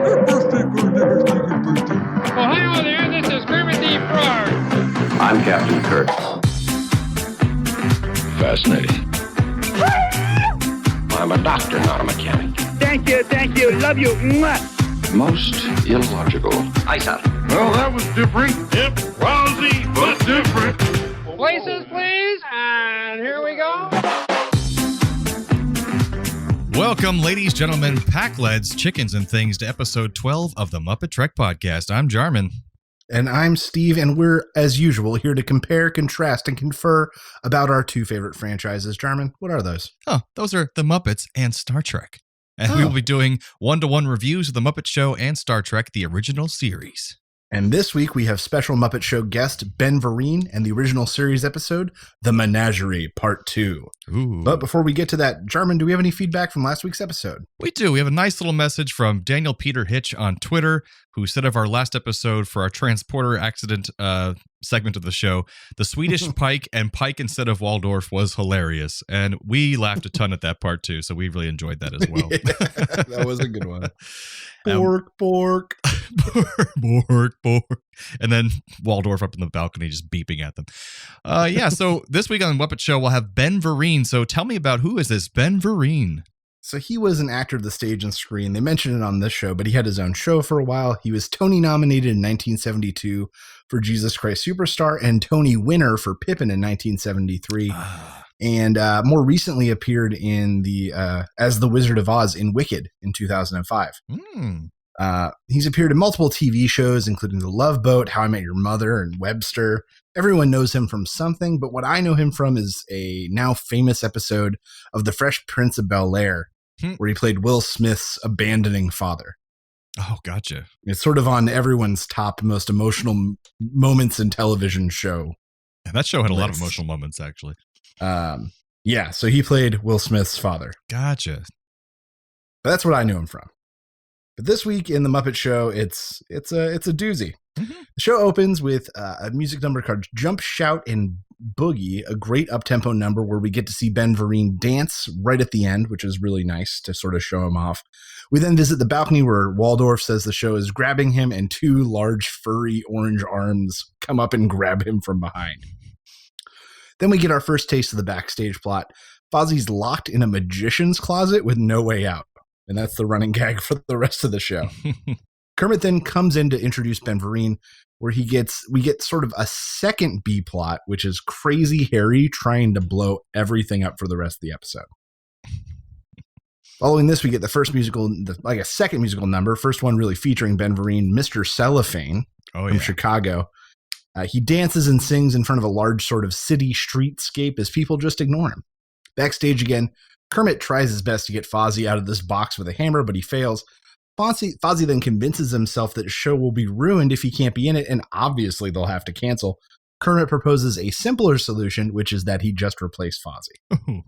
Ohio there, this is Kermit the Frog. I'm Captain Kirk. Fascinating. I'm a doctor, not a mechanic. Thank you, love you. Mwah. Most illogical. Aye, sir. Well, that was different. Yep, lousy, but different. Places, please. And here we go. Welcome, ladies, gentlemen, pack-lads, chickens, and things to episode 12 of the MuppeTrek podcast. I'm Jarman. And I'm Steve, and we're, as usual, here to compare, contrast, and confer about our two favorite franchises. Jarman, what are those? Oh, those are The Muppets and Star Trek. And we will be doing one-to-one reviews of The Muppet Show and Star Trek, the original series. And this week, we have special Muppet Show guest Ben Vereen and the original series episode, The Menagerie, Part 2. Ooh. But before we get to that, Jarman, do we have any feedback from last week's episode? We do. We have a nice little message from Daniel Peter Hitch on Twitter, who said of our last episode for our transporter accident segment of the show, the Swedish Pike and Pike instead of Waldorf was hilarious. And we laughed a ton at that part too, so we really enjoyed that as well. Yeah, that was a good one. Bork. Bork. And then Waldorf up in the balcony just beeping at them. So this week on the Muppet Show, we'll have Ben Vereen. So tell me about who is this Ben Vereen? So he was an actor of the stage and screen. They mentioned it on this show, but he had his own show for a while. He was Tony nominated in 1972 for Jesus Christ Superstar and Tony winner for Pippin in 1973. And more recently appeared in the as the Wizard of Oz in Wicked in 2005. He's appeared in multiple TV shows, including The Love Boat, How I Met Your Mother, and Webster. Everyone knows him from something, but what I know him from is a now famous episode of The Fresh Prince of Bel-Air, where he played Will Smith's abandoning father. Oh, gotcha. It's sort of on everyone's top most emotional moments in television show. And that show had a lot of emotional moments, actually. So he played Will Smith's father. Gotcha. But that's what I knew him from. But this week in the Muppet Show, it's a doozy. Mm-hmm. The show opens with a music number called Jump, Shout, and Boogie, a great up-tempo number where we get to see Ben Vereen dance right at the end, which is really nice to sort of show him off. We then visit the balcony where Waldorf says the show is grabbing him, and two large furry orange arms come up and grab him from behind. Then we get our first taste of the backstage plot. Fozzie's locked in a magician's closet with no way out. And that's the running gag for the rest of the show. Kermit then comes in to introduce Ben Vereen, where we get sort of a second B plot, which is Crazy Harry trying to blow everything up for the rest of the episode. Following this, we get the second musical number, first one really featuring Ben Vereen, Mr. Cellophane from Chicago. He dances and sings in front of a large sort of city streetscape as people just ignore him. Backstage again, Kermit tries his best to get Fozzie out of this box with a hammer, but he fails. Fozzie then convinces himself that the show will be ruined if he can't be in it, and obviously they'll have to cancel. Kermit proposes a simpler solution, which is that he just replace Fozzie.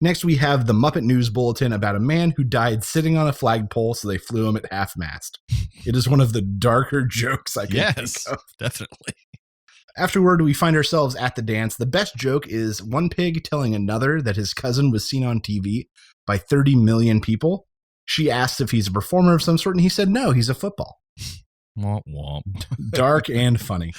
Next, we have the Muppet News Bulletin about a man who died sitting on a flagpole, so they flew him at half-mast. It is one of the darker jokes I can think of. Definitely. Afterward, we find ourselves at the dance. The best joke is one pig telling another that his cousin was seen on TV by 30 million people. She asked if he's a performer of some sort, and he said, no, he's a football. Womp womp. Dark and funny.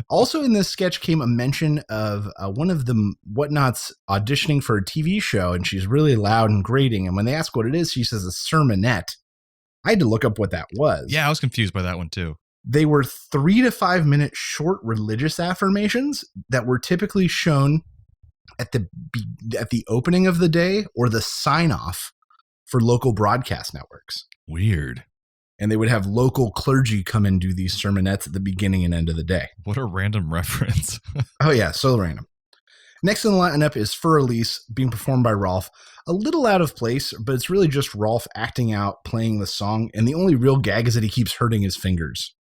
Also in this sketch came a mention of one of the Whatnots auditioning for a TV show, and she's really loud and grating. And when they ask what it is, she says a sermonette. I had to look up what that was. Yeah, I was confused by that one too. They were 3 to 5 minute short religious affirmations that were typically shown at the opening of the day or the sign off for local broadcast networks. Weird. And they would have local clergy come and do these sermonettes at the beginning and end of the day. What a random reference. Oh yeah, so random. Next in the lineup is Fur Elise being performed by Rolf. A little out of place, but it's really just Rolf acting out, playing the song, and the only real gag is that he keeps hurting his fingers.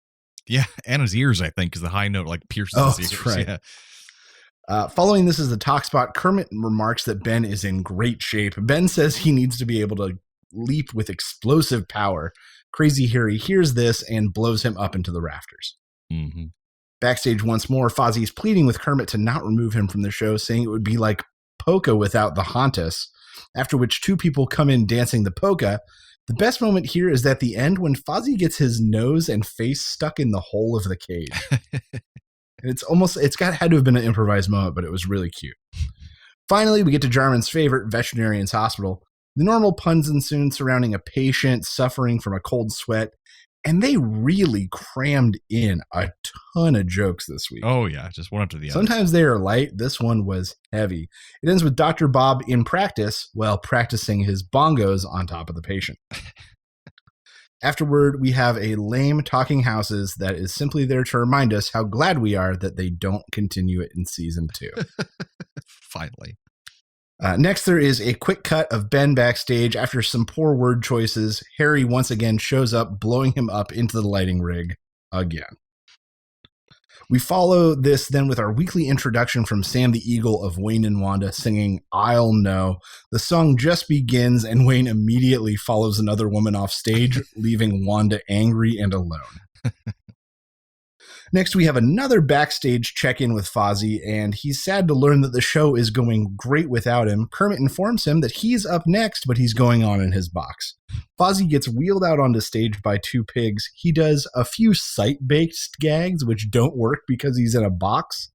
Yeah, and his ears, I think, because the high note pierces his ears. That's right. Yeah. Following this is the talk spot. Kermit remarks that Ben is in great shape. Ben says he needs to be able to leap with explosive power. Crazy Harry hears this and blows him up into the rafters. Mm-hmm. Backstage once more, Fozzie's pleading with Kermit to not remove him from the show, saying it would be like polka without the Hauntus, after which two people come in dancing the polka, The best moment here is at the end when Fozzie gets his nose and face stuck in the hole of the cage. And had to have been an improvised moment, but it was really cute. Finally, we get to Jarman's favorite, veterinarian's hospital. The normal puns ensue surrounding a patient suffering from a cold sweat, and they really crammed in a ton of jokes this week. Oh, yeah, just one after the other. Sometimes they are light. This one was heavy. It ends with Dr. Bob in practice while practicing his bongos on top of the patient. Afterward, we have a lame talking houses that is simply there to remind us how glad we are that they don't continue it in season 2. Finally. Next, there is a quick cut of Ben backstage. After some poor word choices, Harry once again shows up, blowing him up into the lighting rig again. We follow this then with our weekly introduction from Sam the Eagle of Wayne and Wanda singing I'll Know. The song just begins and Wayne immediately follows another woman off stage, leaving Wanda angry and alone. Next, we have another backstage check-in with Fozzie, and he's sad to learn that the show is going great without him. Kermit informs him that he's up next, but he's going on in his box. Fozzie gets wheeled out onto stage by 2 pigs. He does a few sight-based gags, which don't work because he's in a box,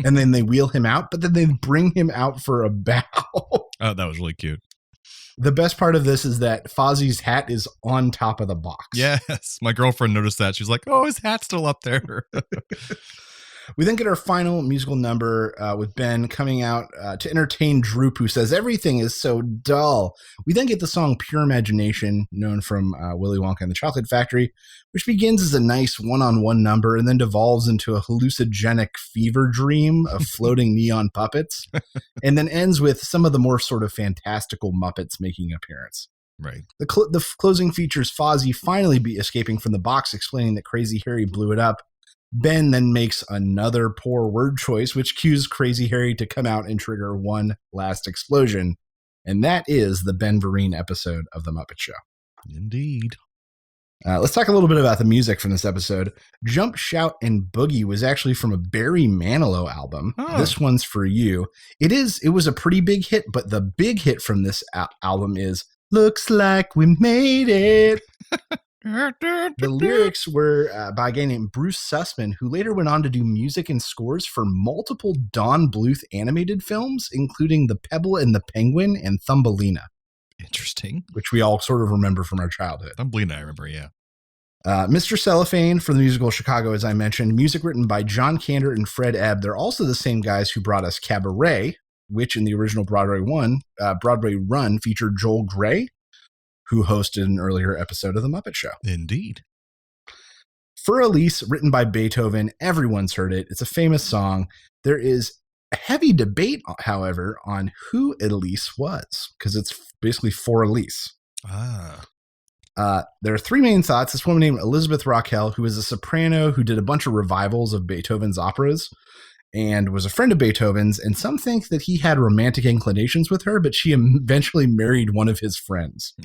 and then they wheel him out, but then they bring him out for a bow. Oh, that was really cute. The best part of this is that Fozzie's hat is on top of the box. Yes, my girlfriend noticed that. She's like, oh, his hat's still up there. We then get our final musical number with Ben coming out to entertain Droop, who says everything is so dull. We then get the song Pure Imagination, known from Willy Wonka and the Chocolate Factory, which begins as a nice one-on-one number and then devolves into a hallucinogenic fever dream of floating neon puppets, and then ends with some of the more sort of fantastical Muppets making an appearance. Right. The closing features Fozzie finally be escaping from the box, explaining that Crazy Harry blew it up. Ben then makes another poor word choice, which cues Crazy Harry to come out and trigger one last explosion. And that is the Ben Vereen episode of The Muppet Show. Indeed. Let's talk a little bit about the music from this episode. Jump, Shout, and Boogie was actually from a Barry Manilow album. Oh. This one's for you. It was a pretty big hit, but the big hit from this album is Looks Like We Made It. The lyrics were by a guy named Bruce Sussman, who later went on to do music and scores for multiple Don Bluth animated films, including The Pebble and the Penguin and Thumbelina. Interesting. Which we all sort of remember from our childhood. Thumbelina, I remember, yeah. Mr. Cellophane for the musical Chicago, as I mentioned. Music written by John Kander and Fred Ebb. They're also the same guys who brought us Cabaret, which in the original Broadway run featured Joel Grey, who hosted an earlier episode of The Muppet Show. Indeed. For Elise, written by Beethoven, everyone's heard it. It's a famous song. There is a heavy debate, however, on who Elise was, because it's basically for Elise. There are 3 main thoughts. This woman named Elizabeth Raquel, who is a soprano who did a bunch of revivals of Beethoven's operas and was a friend of Beethoven's, and some think that he had romantic inclinations with her, but she eventually married one of his friends.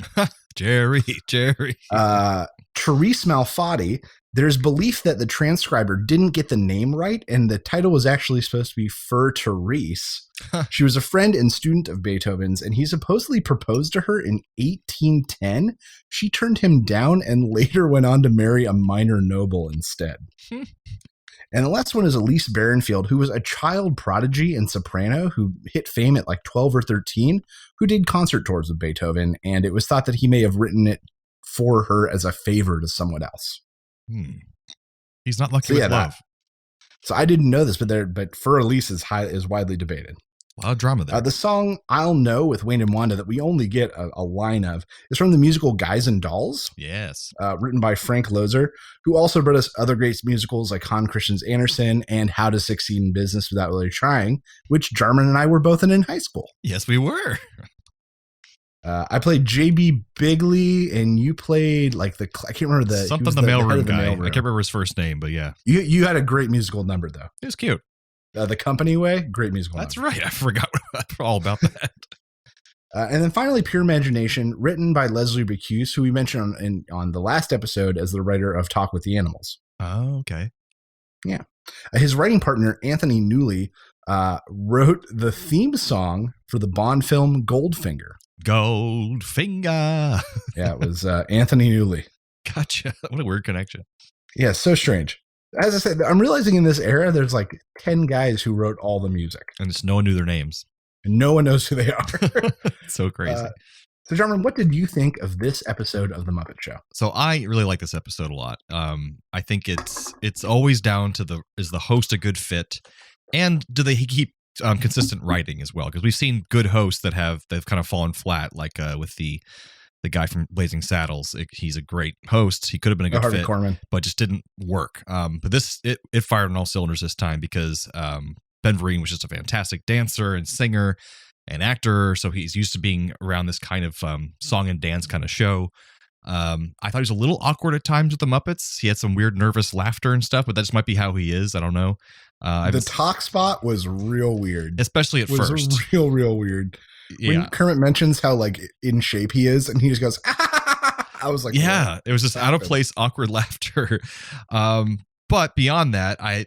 Jerry. Therese Malfatti, there's belief that the transcriber didn't get the name right, and the title was actually supposed to be Fur Therese. She was a friend and student of Beethoven's, and he supposedly proposed to her in 1810. She turned him down and later went on to marry a minor noble instead. And the last one is Elise Barenfield, who was a child prodigy and soprano who hit fame at like 12 or 13, who did concert tours with Beethoven, and it was thought that he may have written it for her as a favor to someone else. He's not lucky with love. So I didn't know this, but Fur Elise is widely debated. A lot of drama there. The song I'll Know with Wayne and Wanda that we only get a line of is from the musical Guys and Dolls. Yes. Written by Frank Loesser, who also brought us other great musicals like Hans Christian Andersen and How to Succeed in Business Without Really Trying, which Jarman and I were both in high school. Yes, we were. I played JB Bigley, and you played I can't remember the mailroom guy. I can't remember his first name, but yeah. You had a great musical number though. It was cute. The Company Way, great musical. That's right. I forgot all about that. And then finally, Pure Imagination, written by Leslie Bacuse, who we mentioned on the last episode as the writer of Talk with the Animals. Oh, okay. Yeah. His writing partner, Anthony Newley, wrote the theme song for the Bond film Goldfinger. Goldfinger. Yeah, it was Anthony Newley. Gotcha. What a weird connection. Yeah, so strange. As I said, I'm realizing in this era, there's like 10 guys who wrote all the music. And just no one knew their names. And no one knows who they are. It's so crazy. So, Jarman, what did you think of this episode of The Muppet Show? So I really like this episode a lot. I think it's always down to is the host a good fit? And do they keep consistent writing as well? Because we've seen good hosts they've kind of fallen flat, like with the guy from Blazing Saddles. He's a great host. He could have been a good Harvey fit, Korman. but just didn't work. But it fired on all cylinders this time because Ben Vereen was just a fantastic dancer and singer and actor. So he's used to being around this kind of song and dance kind of show. I thought he was a little awkward at times with the Muppets. He had some weird nervous laughter and stuff, but that just might be how he is. I don't know. The talk spot was real weird. Especially at first. Was real weird. Yeah. When Kermit mentions how like in shape he is, and he just goes, I was like, yeah, what? It was just out of place, awkward laughter. But beyond that, I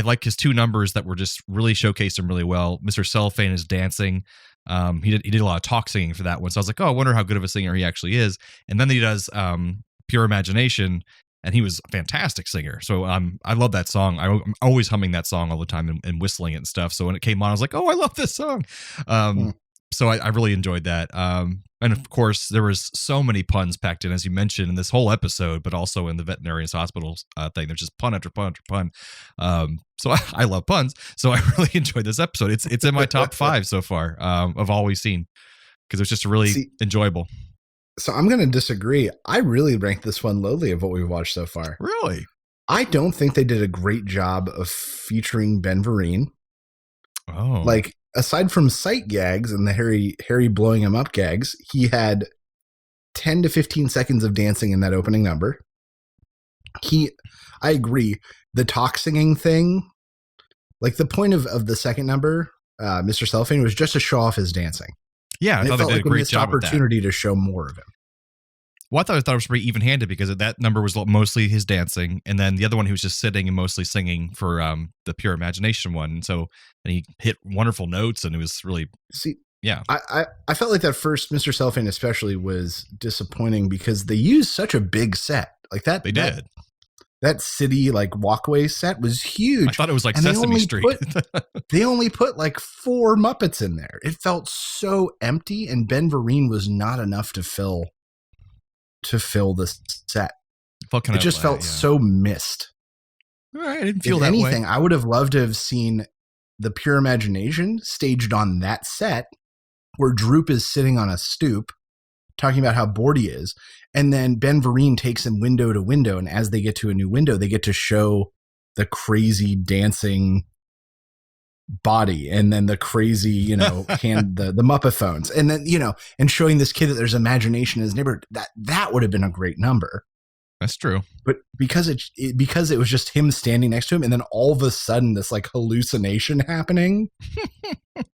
like his two numbers that were just really showcased him really well. Mr. Cellophane is dancing. He did a lot of talk singing for that one. So I was like, oh, I wonder how good of a singer he actually is. And then he does Pure Imagination, and he was a fantastic singer. So I love that song. I'm always humming that song all the time and whistling it and stuff. So when it came on, I was like, oh, I love this song. So I really enjoyed that. And of course, there was so many puns packed in, as you mentioned, in this whole episode, but also in the veterinarian's hospital thing. There's just pun after pun after pun. So I love puns. So I really enjoyed this episode. It's in my top 5 so far of all we've seen, because it's just really enjoyable. So I'm going to disagree. I really ranked this one lowly of what we've watched so far. Really? I don't think they did a great job of featuring Ben Vereen. Oh. Like, aside from sight gags and the Harry blowing him up gags, he had 10 to 15 seconds of dancing in that opening number. I agree. The talk singing thing, like the point of the second number, Mr. Cellophane, was just to show off his dancing. Yeah, I thought they did a great job with that. Opportunity to show more of him. Well, I thought it was pretty even-handed because that number was mostly his dancing, and then the other one he was just sitting and mostly singing for the Pure Imagination one. And he hit wonderful notes, and it was really yeah. I felt like that first Mr. Cellophane especially was disappointing because they used such a big set like that. They did. That city like walkway set was huge. I thought it was like Sesame Street. They only put like 4 Muppets in there. It felt so empty, and Ben Vereen was not enough to fill the set. It just felt so missed. All right, I didn't feel if that anything, way. I would have loved to have seen the Pure Imagination staged on that set where Droop is sitting on a stoop talking about how bored he is. And then Ben Vereen takes him window to window. And as they get to a new window, they get to show the crazy dancing body and then the crazy, the Muppet phones. And then, and showing this kid that there's imagination in his neighborhood, that would have been a great number. That's true. But because it was just him standing next to him, and then all of a sudden this like hallucination happening,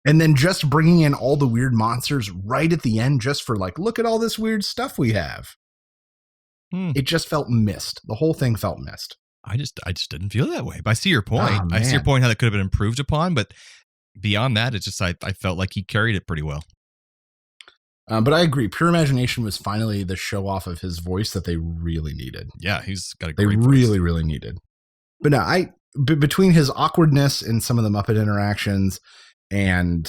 and then just bringing in all the weird monsters right at the end, just for like, look at all this weird stuff we have. It just felt missed. The whole thing felt missed. I just didn't feel that way. But I see your point. I see your point how that could have been improved upon, but beyond that, it's just I felt like he carried it pretty well. But I agree. Pure Imagination was finally the show off of his voice that they really needed. Yeah, he's got a great voice. They really, really needed. But no, between his awkwardness in some of the Muppet interactions and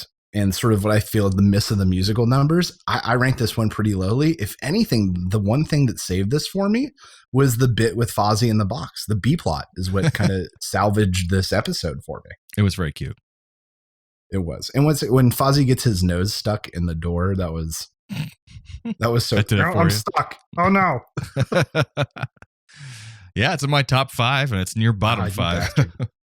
sort of what I feel the miss of the musical numbers, I ranked this one pretty lowly. If anything, the one thing that saved this for me was the bit with Fozzie in the box. The B plot is what kind of salvaged this episode for me. It was very cute. It was. And when Fozzie gets his nose stuck in the door, that was so cool. I'm stuck. Oh no. Yeah, it's in my top 5 and it's near bottom 5.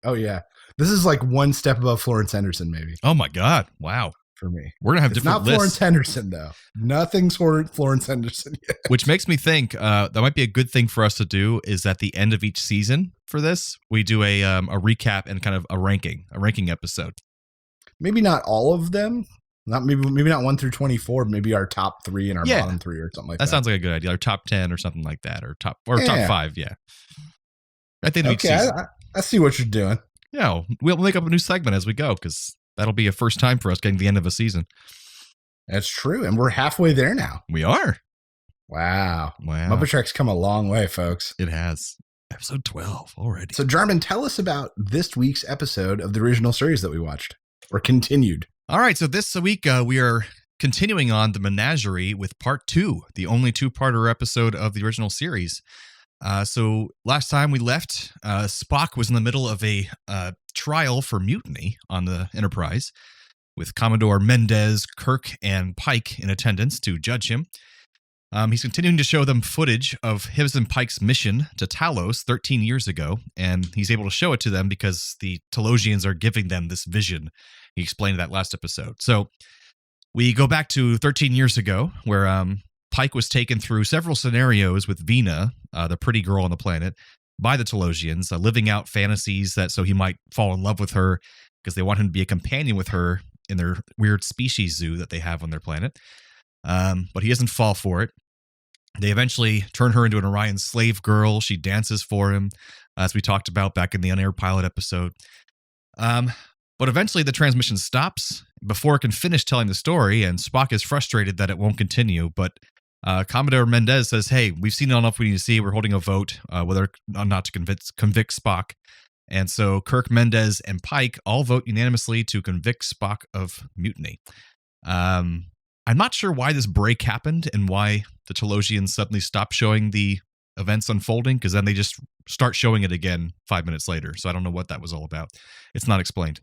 Oh yeah. This is like one step above Florence Henderson, maybe. Oh my God. Wow. For me. We're going to have it's different not lists. Florence Henderson though. Nothing's Florence Henderson yet. Which makes me think that might be a good thing for us to do is at the end of each season for this, we do a recap and kind of a ranking episode. Maybe not all of them. Maybe not 1 through 24. Maybe our top 3 and our bottom 3 or something like that. That sounds like a good idea. Or top 10 or something like that, or top 5. Yeah. I think okay. I see what you're doing. Yeah, we'll make up a new segment as we go because that'll be a first time for us getting to the end of a season. That's true. And we're halfway there now. We are. Wow. Wow. MuppeTrek's come a long way, folks. It has. Episode 12 already. So, Jarman, tell us about this week's episode of the original series that we watched, or continued. All right. So this week we are continuing on the Menagerie with part 2, the only 2-parter episode of the original series. So last time we left, Spock was in the middle of a trial for mutiny on the Enterprise, with Commodore Mendez, Kirk, and Pike in attendance to judge him. He's continuing to show them footage of his and Pike's mission to Talos 13 years ago, and he's able to show it to them because the Talosians are giving them this vision. He explained that last episode. So we go back to 13 years ago, where Pike was taken through several scenarios with Vina, the pretty girl on the planet, by the Talosians, living out fantasies so he might fall in love with her because they want him to be a companion with her in their weird species zoo that they have on their planet. But he doesn't fall for it. They eventually turn her into an Orion slave girl. She dances for him, as we talked about back in the On-Air pilot episode. But eventually the transmission stops before it can finish telling the story, and Spock is frustrated that it won't continue. But Commodore Mendez says, hey, we've seen enough we need to see. We're holding a vote whether or not to convict Spock. And so Kirk, Mendez, and Pike all vote unanimously to convict Spock of mutiny. I'm not sure why this break happened and why the Talosians suddenly stopped showing the events unfolding, because then they just start showing it again 5 minutes later. So I don't know what that was all about. It's not explained.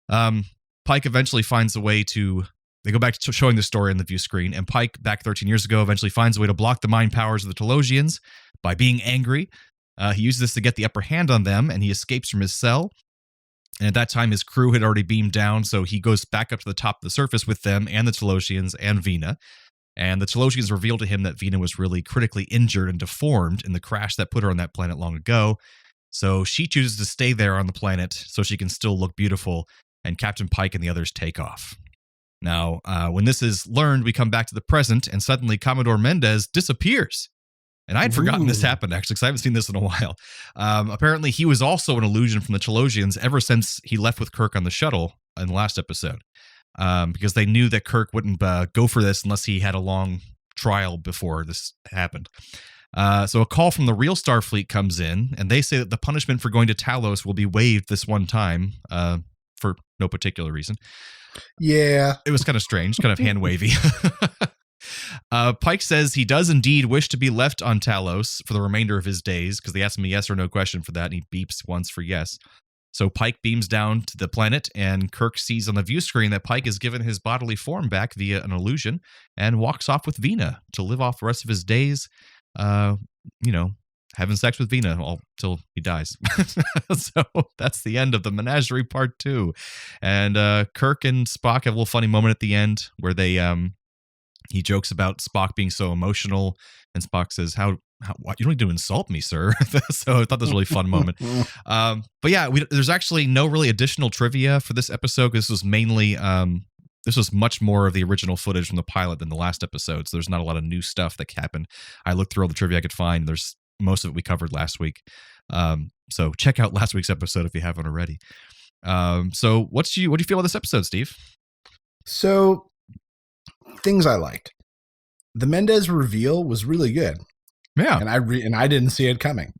Pike eventually finds a way to... They go back to showing the story on the view screen, and Pike, back 13 years ago, eventually finds a way to block the mind powers of the Talosians by being angry. He uses this to get the upper hand on them, and he escapes from his cell. And at that time, his crew had already beamed down, so he goes back up to the top of the surface with them and the Talosians and Vina. And the Talosians reveal to him that Vina was really critically injured and deformed in the crash that put her on that planet long ago. So she chooses to stay there on the planet so she can still look beautiful, and Captain Pike and the others take off. Now, when this is learned, we come back to the present, and suddenly Commodore Mendez disappears. And I had forgotten this happened, actually, because I haven't seen this in a while. Apparently, he was also an illusion from the Talosians ever since he left with Kirk on the shuttle in the last episode, because they knew that Kirk wouldn't go for this unless he had a long trial before this happened. So a call from the real Starfleet comes in, and they say that the punishment for going to Talos will be waived this one time for no particular reason. Yeah. It was kind of strange, kind of hand-wavy. Pike says he does indeed wish to be left on Talos for the remainder of his days, because they asked him a yes or no question for that, and he beeps once for yes. So Pike beams down to the planet, and Kirk sees on the view screen that Pike has given his bodily form back via an illusion and walks off with Vina to live off the rest of his days, having sex with Vina till he dies. So that's the end of the Menagerie Part 2. And Kirk and Spock have a little funny moment at the end where they... He jokes about Spock being so emotional, and Spock says, "How you don't need to insult me, sir." So I thought this was a really fun moment. But yeah, there's actually no really additional trivia for this episode, because this was mainly this was much more of the original footage from the pilot than the last episode. So there's not a lot of new stuff that happened. I looked through all the trivia I could find. There's most of it we covered last week. So check out last week's episode if you haven't already. So what do you feel about this episode, Steve? So, things I liked. The Mendez reveal was really good. Yeah. And I didn't see it coming.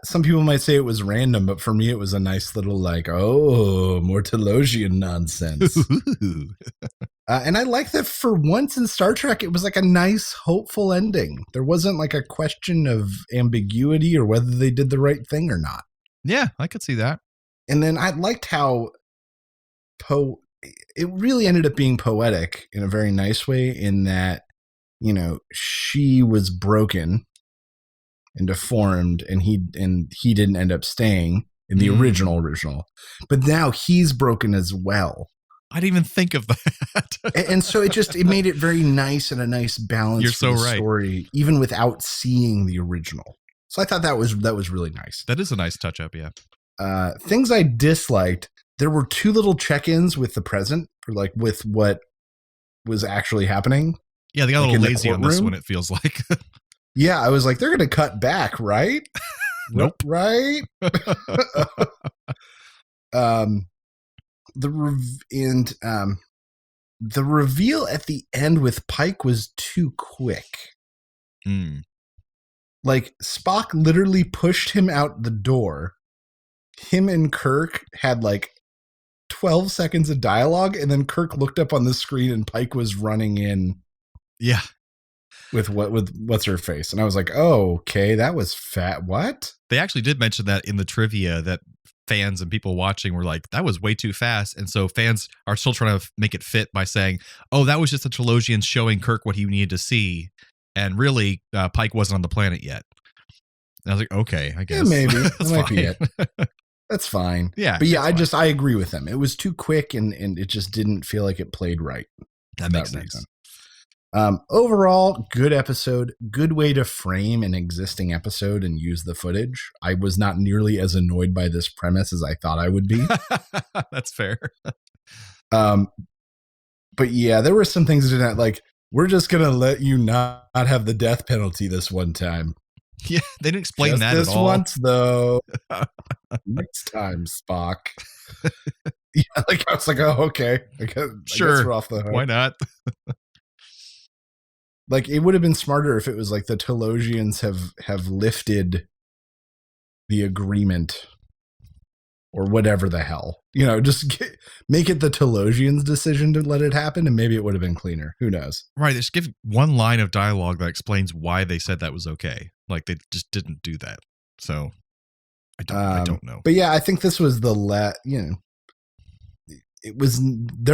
Some people might say it was random, but for me it was a nice little more Talosian nonsense. And I like that for once in Star Trek, it was like a nice, hopeful ending. There wasn't like a question of ambiguity or whether they did the right thing or not. Yeah, I could see that. And then I liked how it really ended up being poetic in a very nice way, in that, she was broken and deformed, and he didn't end up staying in the original, but now he's broken as well. I didn't even think of that. And so it made it very nice and a nice balance. You're so right. Story, even without seeing the original. So I thought that was really nice. That is a nice touch up. Yeah. Things I disliked. There were two little check-ins with the present, or with what was actually happening. Yeah, they got a little lazy on this one, it feels like. Yeah, I was like, they're going to cut back, right? Nope. Right? the reveal at the end with Pike was too quick. Like, Spock literally pushed him out the door. Him and Kirk had like 12 seconds of dialogue, and then Kirk looked up on the screen and Pike was running in. Yeah. With what's her face. And I was like, oh, okay, that was fat. What? They actually did mention that in the trivia, that fans and people watching were like, that was way too fast. And so fans are still trying to make it fit by saying, oh, that was just the Telosians showing Kirk what he needed to see. And really, Pike wasn't on the planet yet. And I was like, okay, I guess. Yeah, maybe. That might be it. That's fine. Yeah. But yeah, I agree with them. It was too quick and it just didn't feel like it played right. That makes sense. Reason. Overall, good episode. Good way to frame an existing episode and use the footage. I was not nearly as annoyed by this premise as I thought I would be. That's fair. But yeah, there were some things that didn't like. We're just gonna let you not have the death penalty this one time. Yeah, they didn't explain just that this at all. Once though. Next time, Spock. Yeah, like I was like, oh, okay. I guess we're off the hook. Why not? Like, it would have been smarter if it was like the Telosians have lifted the agreement or whatever the hell. You know, just make it the Telosians' decision to let it happen, and maybe it would have been cleaner. Who knows? Right. Just give one line of dialogue that explains why they said that was okay. Like, they just didn't do that. So, I don't know. But yeah, I think this was there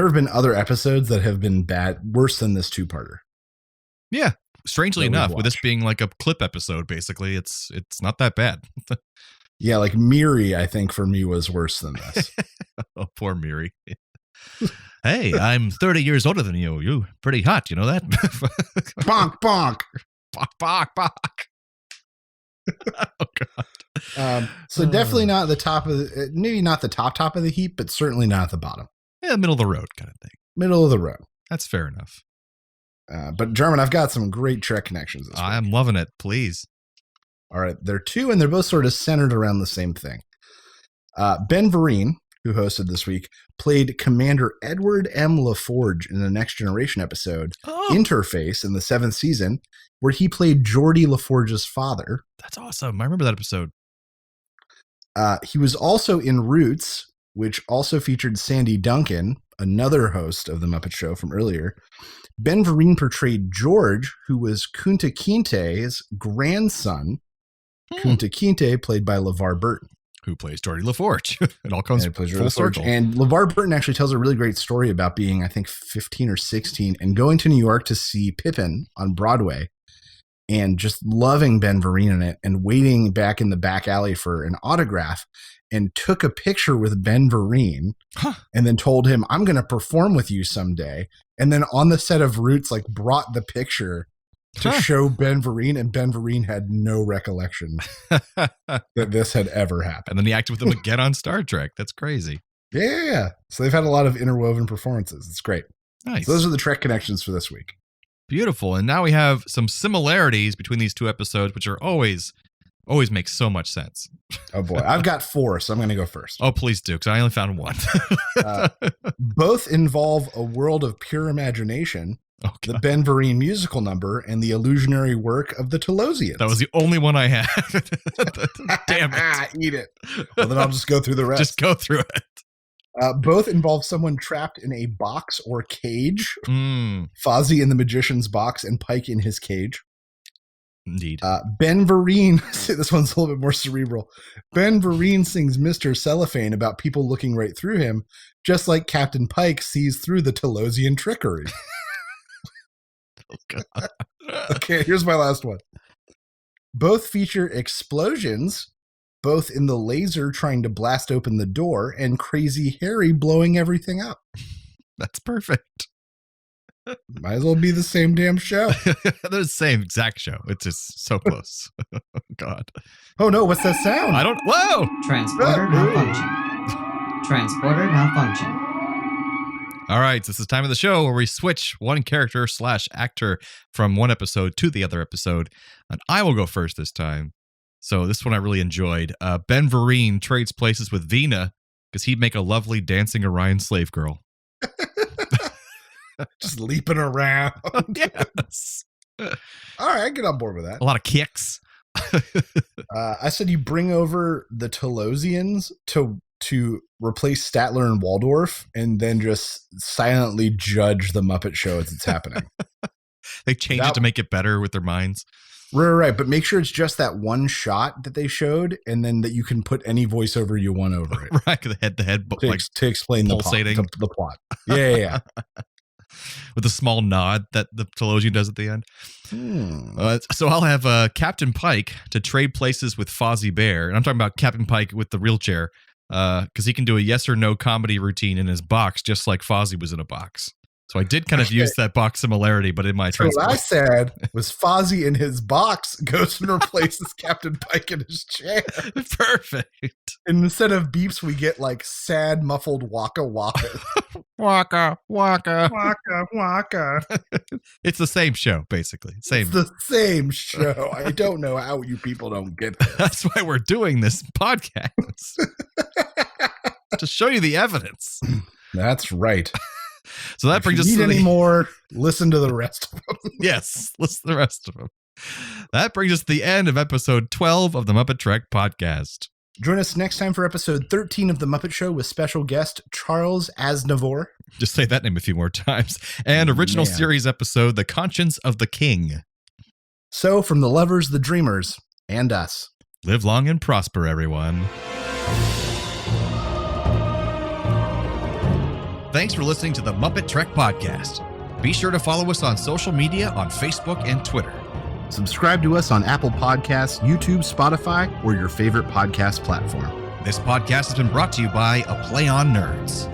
have been other episodes that have been worse than this two-parter. Yeah. Strangely enough, with this being like a clip episode, basically, it's not that bad. Yeah, like Miri, I think for me was worse than this. Oh, poor Miri. Hey, I'm 30 years older than you. You pretty hot, you know that? Bonk, bonk. Bonk, bonk, bonk. Oh, God. So definitely not the top of maybe not the top of the heap, but certainly not at the bottom. Yeah, middle of the road kind of thing. Middle of the road. That's fair enough. But German, I've got some great Trek connections this week. I'm loving it. Please. All right. There are two, and they're both sort of centered around the same thing. Ben Vereen, who hosted this week, played Commander Edward M. LaForge in the Next Generation episode, Interface, in the 7th season, where he played Geordi LaForge's father. That's awesome. I remember that episode. He was also in Roots, which also featured Sandy Duncan, another host of the Muppet Show from earlier. Ben Vereen portrayed George, who was Kunta Kinte's grandson. Kunta Kinte, played by LeVar Burton. Who plays Geordi LaForge. It all comes full circle. And LeVar Burton actually tells a really great story about being, I think, 15 or 16 and going to New York to see Pippin on Broadway and just loving Ben Vereen in it and waiting back in the back alley for an autograph, and took a picture with Ben Vereen and then told him, I'm going to perform with you someday. And then on the set of Roots, like, brought the picture to show Ben Vereen, and Ben Vereen had no recollection that this had ever happened. And then he acted with them again on Star Trek. That's crazy. Yeah. So they've had a lot of interwoven performances. It's great. Nice. So those are the Trek connections for this week. Beautiful. And now we have some similarities between these two episodes, which are always make so much sense. Oh boy. I've got 4, so I'm going to go first. Oh, please do, because I only found 1. Both involve a world of pure imagination, the Ben Vereen musical number, and the illusionary work of the Telosians. That was the only one I had. Damn it. Eat it. Well, then I'll just go through the rest. Just go through it. Both involve someone trapped in a box or cage. Fozzie in the magician's box and Pike in his cage. Indeed. Ben Vereen, this one's a little bit more cerebral. Ben Vereen sings Mr. Cellophane about people looking right through him, just like Captain Pike sees through the Telosian trickery. Oh, God. Okay, here's my last one. Both feature explosions, both in the laser trying to blast open the door and Crazy Harry blowing everything up. That's perfect. Might as well be the same damn show. They're the same exact show. It's just so close. Oh, God. Oh, no. What's that sound? I don't. Whoa. Transporter malfunction. Transporter malfunction. All right. This is time of the show where we switch one character / actor from one episode to the other episode. And I will go first this time. So this one I really enjoyed. Ben Vereen trades places with Vina because he'd make a lovely dancing Orion slave girl. Just leaping around. Yes. All right, I get on board with that. A lot of kicks. I said you bring over the Telosians to replace Statler and Waldorf, and then just silently judge the Muppet Show as it's happening. They change it to make it better with their minds. Right. But make sure it's just that one shot that they showed, and then that you can put any voiceover you want over it. Right, the head-to-head, to explain pulsating. the plot. Yeah. With a small nod that the Telosian does at the end. So I'll have Captain Pike to trade places with Fozzie Bear. And I'm talking about Captain Pike with the wheelchair, because he can do a yes or no comedy routine in his box, just like Fozzie was in a box. So I did kind of use that box similarity, but in my what I said was Fozzie in his box goes and replaces Captain Pike in his chair. Perfect. And instead of beeps, we get like sad, muffled waka waka. Waka, waka. Waka waka. It's the same show, basically. Same. It's the same show. I don't know how you people don't get this. That's why we're doing this podcast. To show you the evidence. That's right. So that brings us to any more, listen to the rest of them. Yes, listen to the rest of them. That brings us to the end of episode 12 of the MuppeTrek podcast. Join us next time for episode 13 of The Muppet Show with special guest Charles Aznavour. Just say that name a few more times. And original series episode, The Conscience of the King. So, from the lovers, the dreamers, and us. Live long and prosper, everyone. Thanks for listening to the MuppeTrek podcast. Be sure to follow us on social media on Facebook and Twitter. Subscribe to us on Apple Podcasts, YouTube, Spotify, or your favorite podcast platform. This podcast has been brought to you by A Play on Nerds.